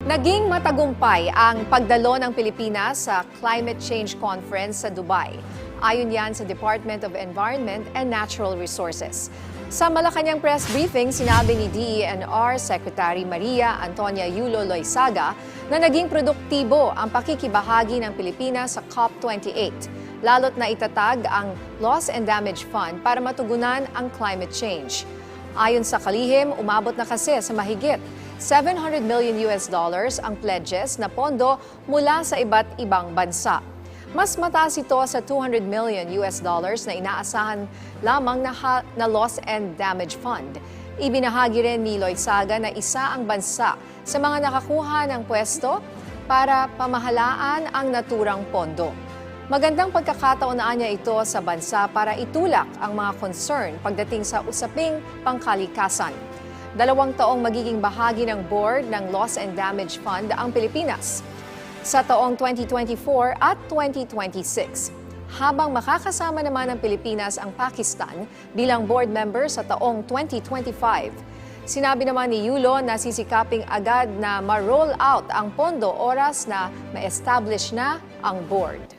Naging matagumpay ang pagdalo ng Pilipinas sa Climate Change Conference sa Dubai. Ayon yan sa Department of Environment and Natural Resources. Sa Malacanang press briefing, sinabi ni DENR Secretary Maria Antonia Yulo Loyzaga na naging produktibo ang pakikibahagi ng Pilipinas sa COP28, lalo't na itatag ang Loss and Damage Fund para matugunan ang climate change. Ayon sa kalihim, umabot na kasi sa mahigit $700 million ang pledges na pondo mula sa iba't ibang bansa. Mas mataas ito sa $200 million na inaasahan lamang na Loss and Damage Fund. Ibinahagi rin ni Loyzaga na isa ang bansa sa mga nakakuha ng pwesto para pamahalaan ang naturang pondo. Magandang pagkakataon na niya ito sa bansa para itulak ang mga concern pagdating sa usaping pangkalikasan. 2 taong magiging bahagi ng board ng Loss and Damage Fund ang Pilipinas sa taong 2024 at 2026. Habang makakasama naman ng Pilipinas ang Pakistan bilang board member sa taong 2025. Sinabi naman ni Yulo na sisikaping agad na ma-roll out ang pondo oras na ma-establish na ang board.